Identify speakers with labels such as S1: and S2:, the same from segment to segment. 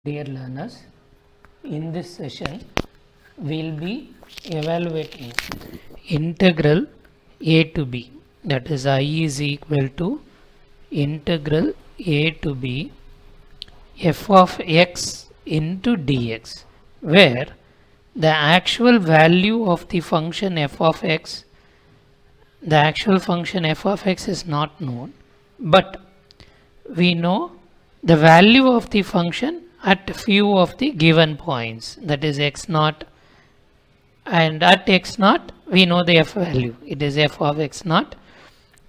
S1: Dear learners, in this session we will be evaluating integral a to b, that is I is equal to integral a to b f of x into dx, where the actual value of the function f of x, the actual function f of x is not known, but we know the value of the function at few of the given points, that is x naught, and at x naught we know the f value, it is f of x naught.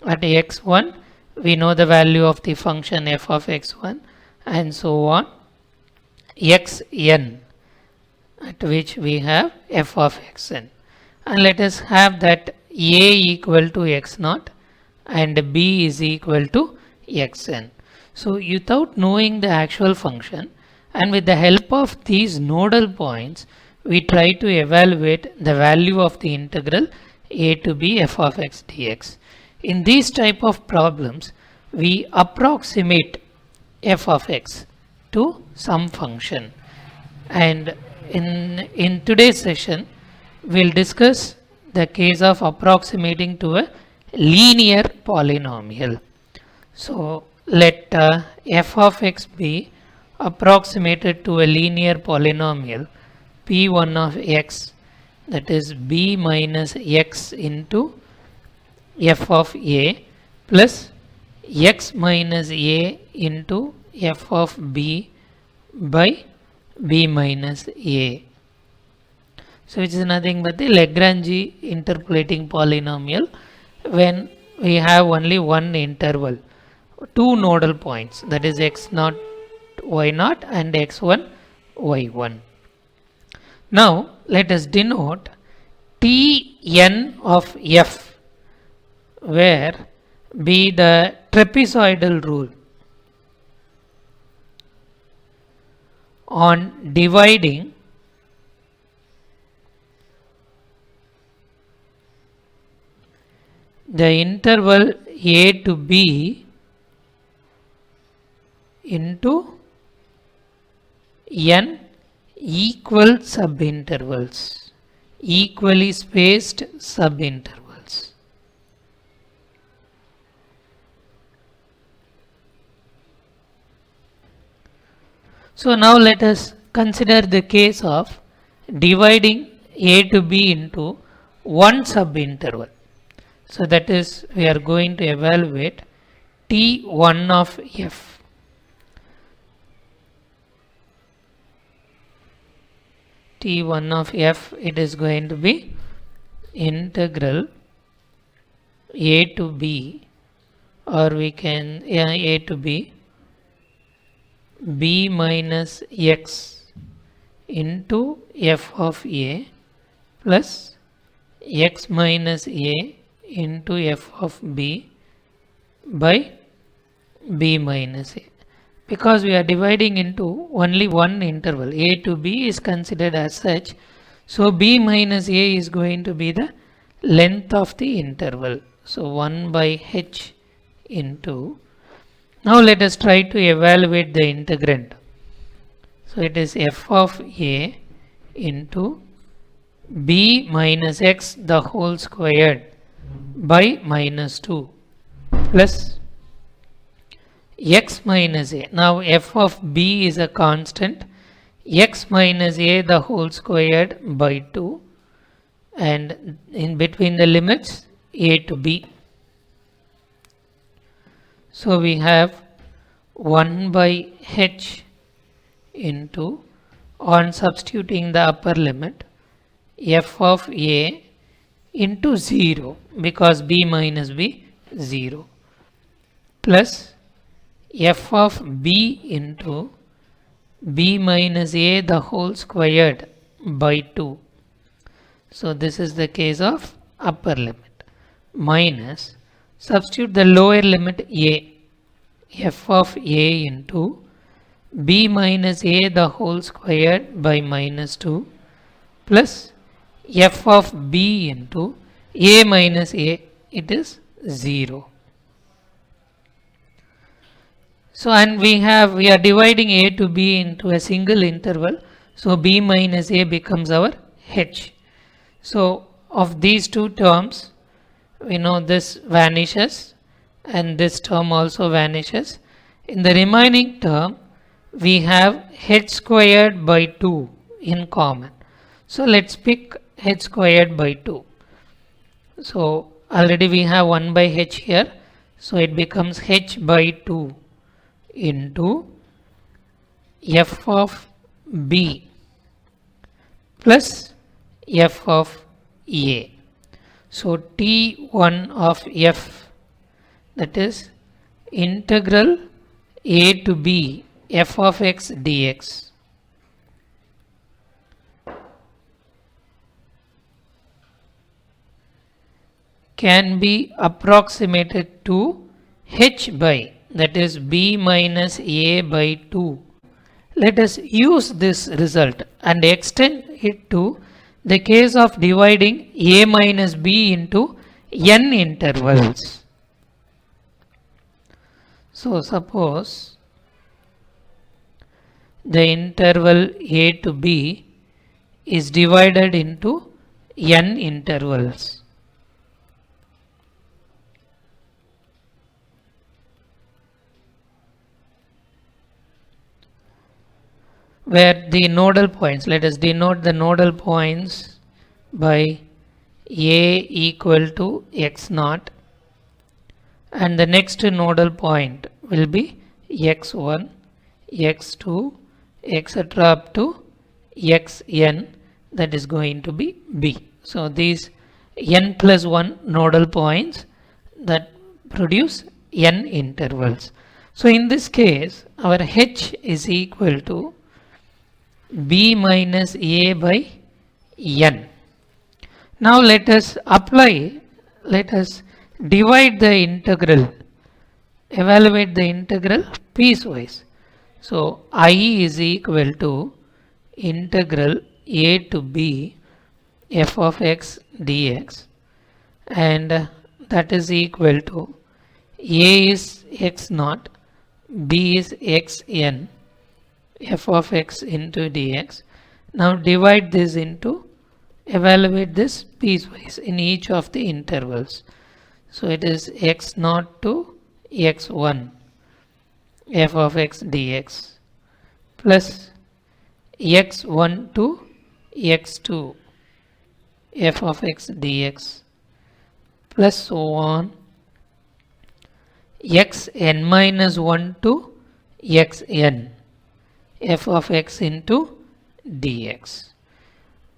S1: At x1 we know the value of the function f of x1, and so on xn, at which we have f of xn. And let us have that a equal to x naught and b is equal to xn. So without knowing the actual function and with the help of these nodal points, we try to evaluate the value of the integral a to b f of x dx. In these type of problems, we approximate f of x to some function. And in today's session, we'll discuss the case of approximating to a linear polynomial. So let f of x be approximated to a linear polynomial p1 of x, that is b minus x into f of a plus x minus a into f of b by b minus a. So which is nothing but the Lagrange interpolating polynomial when we have only one interval, two nodal points, that is x0 y0 and x1 y1. Now let us denote Tn of f, where be the trapezoidal rule on dividing the interval a to b into n equal subintervals, equally spaced subintervals. So now let us consider the case of dividing a to b into one subinterval. So that is, we are going to evaluate T1 of f. T1 of f, it is going to be integral a to b, or we can a to b, b minus x into f of a plus x minus a into f of b by b minus a. Because we are dividing into only one interval, a to b is considered as such, so b minus a is going to be the length of the interval. So 1 by h into, now let us try to evaluate the integrand. So it is f of a into b minus x the whole squared by minus 2 plus x minus a. Now f of b is a constant, x minus a the whole squared by 2, and in between the limits a to b. So we have 1 by h into, on substituting the upper limit, f of a into 0, because b minus b 0, plus f of b into b minus a the whole squared by 2. So this is the case of upper limit, minus, substitute the lower limit a, f of a into b minus a the whole squared by minus 2 plus f of b into a minus a, it is 0. So and we are dividing a to b into a single interval. So b minus a becomes our h. So of these two terms, we know this vanishes and this term also vanishes. In the remaining term, we have h squared by 2 in common. So let's pick h squared by 2. So already we have 1 by h here. So it becomes h by 2 into f of b plus f of a. So T1 of f, that is integral a to b f of x dx, can be approximated to h by, that is b minus a by 2. Let us use this result and extend it to the case of dividing a minus b into n intervals. So suppose the interval a to b is divided into n intervals. Where the nodal points, let us denote the nodal points by a equal to x naught, and the next nodal point will be x1, x2, etc. up to xn, that is going to be b. So these n plus 1 nodal points that produce n intervals. So in this case, our h is equal to b minus a by n. Now let us divide the integral, evaluate the integral piecewise. So I is equal to integral a to b f of x dx, and that is equal to a is x naught, b is xn, f of x into dx. Now divide this into, evaluate this piecewise in each of the intervals. So it is x naught to x1 f of x dx plus x1 to x2 f of x dx plus so on xn minus 1 to xn f of x into dx.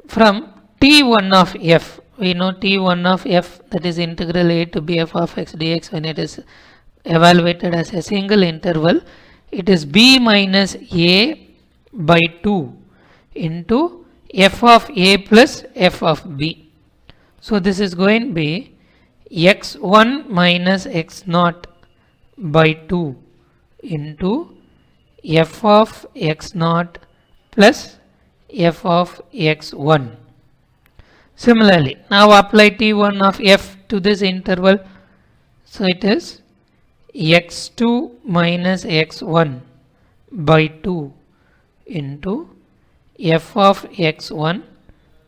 S1: From T1 of f, we know T1 of f, that is integral a to b f of x dx, when it is evaluated as a single interval, it is b minus a by 2 into f of a plus f of b. So this is going to be x1 minus x naught by 2 into f of x naught plus f of x1. Similarly, now apply T1 of f to this interval. So it is x2 minus x1 by 2 into f of x1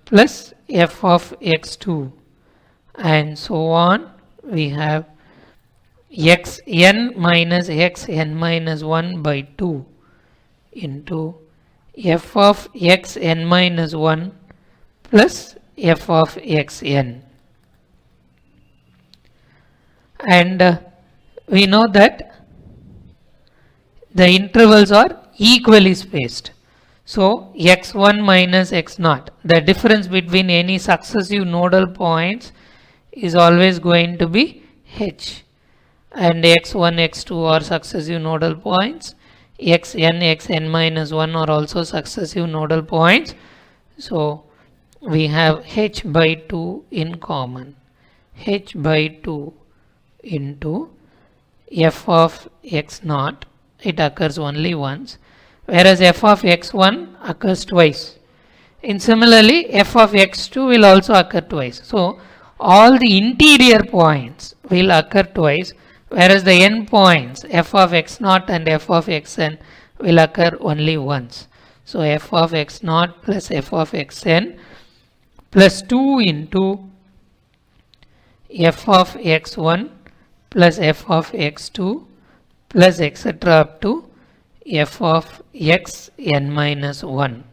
S1: plus f of x2, and so on. We have xn minus xn minus 1 by 2 into f of xn minus 1 plus f of xn. And we know that the intervals are equally spaced. So x1 minus x naught, the difference between any successive nodal points is always going to be h, and x1 x2 are successive nodal points, xn xn minus 1 are also successive nodal points. So we have h by 2 in common, h by 2 into f of x naught, it occurs only once, whereas f of x1 occurs twice. And similarly f of x2 will also occur twice. So all the interior points will occur twice, whereas the endpoints f of x naught and f of xn will occur only once. So f of x naught plus f of xn plus 2 into f of x1 plus f of x2 plus etc. up to f of xn minus 1.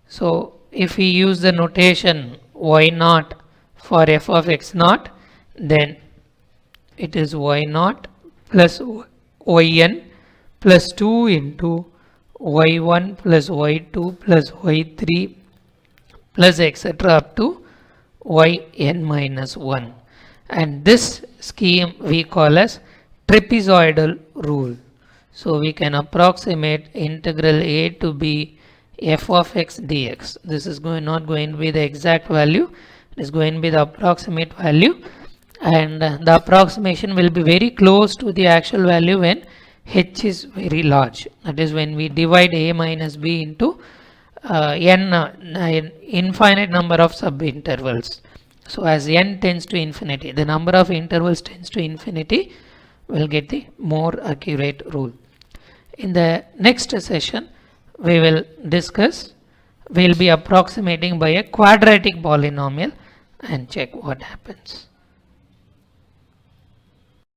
S1: So if we use the notation y naught for f of x naught, then it is y naught plus yn plus 2 into y1 plus y2 plus y3 plus etc. up to yn minus 1. And this scheme we call as trapezoidal rule. So we can approximate integral a to b f of x dx. This is not going to be the exact value, it is going to be the approximate value, and the approximation will be very close to the actual value when h is very large. That is when we divide a minus b into n infinite number of subintervals. So as n tends to infinity, the number of intervals tends to infinity, will get the more accurate rule. In the next session we will be approximating by a quadratic polynomial and check what happens.